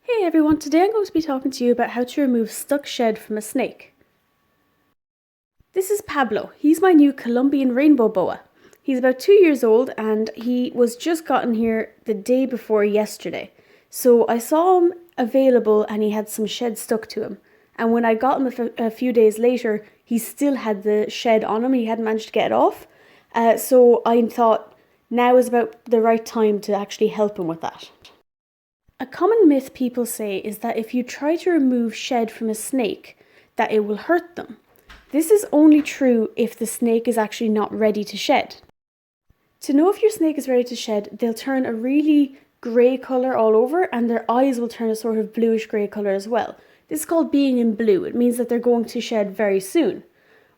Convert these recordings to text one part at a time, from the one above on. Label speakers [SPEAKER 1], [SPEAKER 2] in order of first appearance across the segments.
[SPEAKER 1] Hey everyone, today I'm going to be talking to you about how to remove stuck shed from a snake. This is Pablo. He's my new Colombian rainbow boa. He's about 2 years old and he was just gotten here the day before yesterday. So I saw him available and he had some shed stuck to him. And when I got him a few days later, he still had the shed on him. He hadn't managed to get it off. So I thought now is about the right time to actually help him with that. A common myth people say is that if you try to remove shed from a snake, that it will hurt them. This is only true if the snake is actually not ready to shed. To know if your snake is ready to shed, they'll turn a really grey colour all over and their eyes will turn a sort of bluish grey colour as well. This is called being in blue. It means that they're going to shed very soon.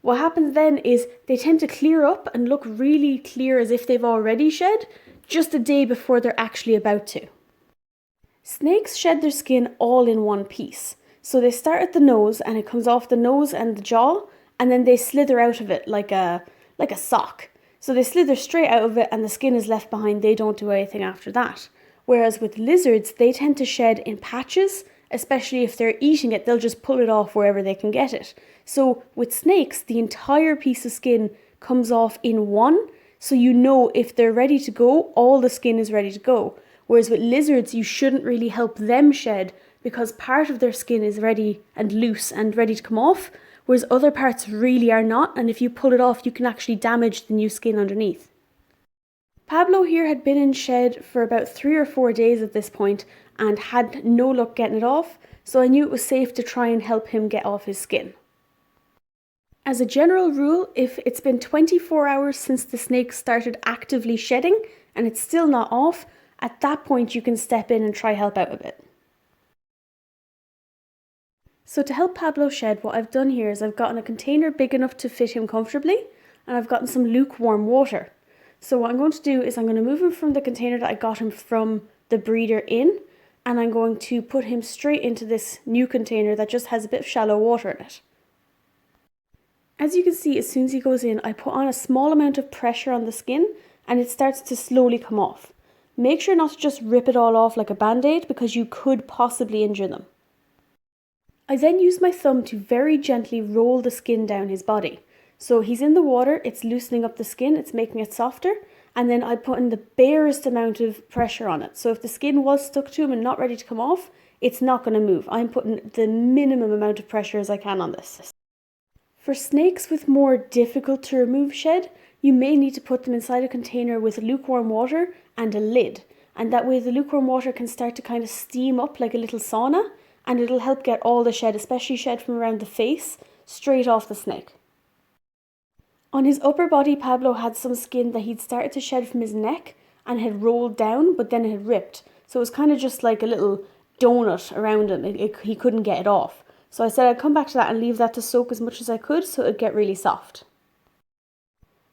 [SPEAKER 1] What happens then is they tend to clear up and look really clear as if they've already shed just a day before they're actually about to. Snakes shed their skin all in one piece. So they start at the nose and it comes off the nose and the jaw and then they slither out of it like a sock. So they slither straight out of it and the skin is left behind. They don't do anything after that. Whereas with lizards, they tend to shed in patches, especially if they're eating it, they'll just pull it off wherever they can get it. So with snakes, the entire piece of skin comes off in one, so you know if they're ready to go, all the skin is ready to go. Whereas with lizards, you shouldn't really help them shed because part of their skin is ready and loose and ready to come off, whereas other parts really are not, and if you pull it off, you can actually damage the new skin underneath. Pablo here had been in shed for about 3 or 4 days at this point and had no luck getting it off, so I knew it was safe to try and help him get off his skin. As a general rule, if it's been 24 hours since the snake started actively shedding and it's still not off, at that point you can step in and try help out a bit. So to help Pablo shed, what I've done here is I've gotten a container big enough to fit him comfortably and I've gotten some lukewarm water. So what I'm going to do is I'm going to move him from the container that I got him from the breeder in and I'm going to put him straight into this new container that just has a bit of shallow water in it. As you can see, as soon as he goes in, I put on a small amount of pressure on the skin and it starts to slowly come off. Make sure not to just rip it all off like a band-aid because you could possibly injure them. I then use my thumb to very gently roll the skin down his body. So he's in the water, it's loosening up the skin, it's making it softer, and then I put in the barest amount of pressure on it. So if the skin was stuck to him and not ready to come off, it's not going to move. I'm putting the minimum amount of pressure as I can on this. For snakes with more difficult to remove shed, you may need to put them inside a container with lukewarm water and a lid. And that way the lukewarm water can start to kind of steam up like a little sauna and it'll help get all the shed, especially shed from around the face, straight off the snake. On his upper body, Pablo had some skin that he'd started to shed from his neck and had rolled down, but then it had ripped. So it was kind of just like a little donut around him. He couldn't get it off. So I said I'd come back to that and leave that to soak as much as I could so it'd get really soft.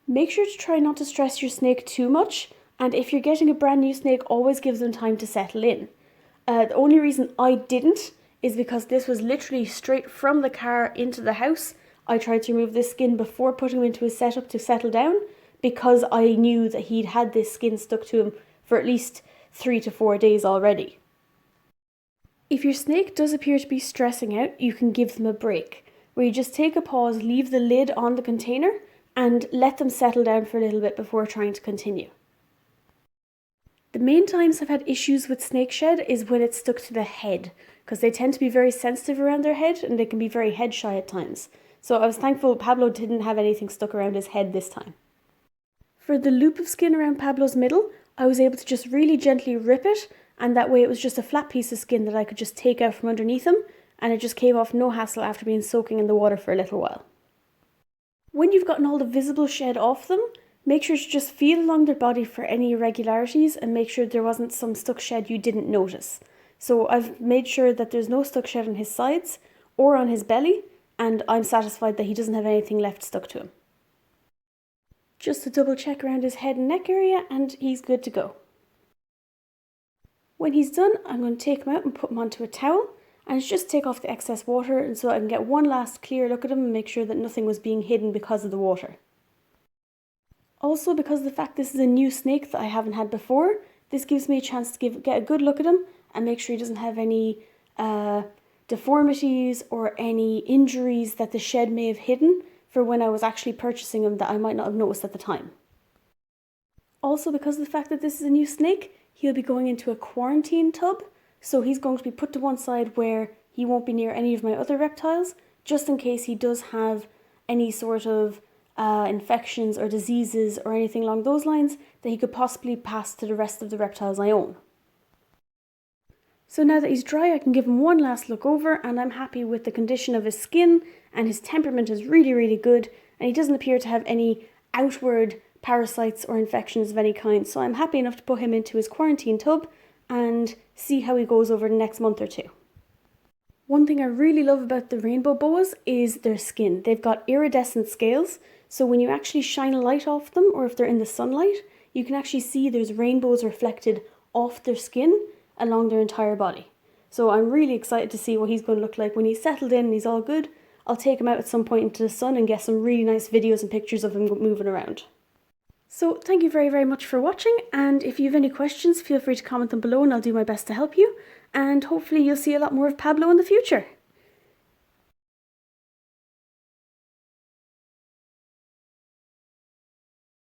[SPEAKER 1] Make sure to try not to stress your snake too much, and if you're getting a brand new snake, always give them time to settle in. The only reason I didn't is because this was literally straight from the car into the house. I tried to remove this skin before putting him into his setup to settle down because I knew that he'd had this skin stuck to him for at least 3 to 4 days already. If your snake does appear to be stressing out, you can give them a break, where you just take a pause, leave the lid on the container, and let them settle down for a little bit before trying to continue. The main times I've had issues with snake shed is when it's stuck to the head, because they tend to be very sensitive around their head and they can be very head shy at times. So I was thankful Pablo didn't have anything stuck around his head this time. For the loop of skin around Pablo's middle, I was able to just really gently rip it, and that way it was just a flat piece of skin that I could just take out from underneath him, and it just came off no hassle after being soaking in the water for a little while. When you've gotten all the visible shed off them, make sure to just feel along their body for any irregularities and make sure there wasn't some stuck shed you didn't notice. So I've made sure that there's no stuck shed on his sides or on his belly, and I'm satisfied that he doesn't have anything left stuck to him. Just a double check around his head and neck area and he's good to go. When he's done, I'm going to take him out and put him onto a towel and just take off the excess water and so I can get one last clear look at him and make sure that nothing was being hidden because of the water. Also, because of the fact this is a new snake that I haven't had before, this gives me a chance to get a good look at him and make sure he doesn't have any deformities or any injuries that the shed may have hidden for when I was actually purchasing him that I might not have noticed at the time. Also, because of the fact that this is a new snake, he'll be going into a quarantine tub, so he's going to be put to one side where he won't be near any of my other reptiles, just in case he does have any sort of infections or diseases or anything along those lines that he could possibly pass to the rest of the reptiles I own. So now that he's dry, I can give him one last look over, and I'm happy with the condition of his skin, and his temperament is really, really good, and he doesn't appear to have any outward parasites or infections of any kind, so I'm happy enough to put him into his quarantine tub and see how he goes over the next month or two. One thing I really love about the rainbow boas is their skin. They've got iridescent scales, so when you actually shine a light off them, or if they're in the sunlight, you can actually see there's rainbows reflected off their skin along their entire body. So I'm really excited to see what he's going to look like when he's settled in and he's all good. I'll take him out at some point into the sun and get some really nice videos and pictures of him moving around. So thank you very, very much for watching, and if you have any questions, feel free to comment them below and I'll do my best to help you, and hopefully you'll see a lot more of Pablo in the future.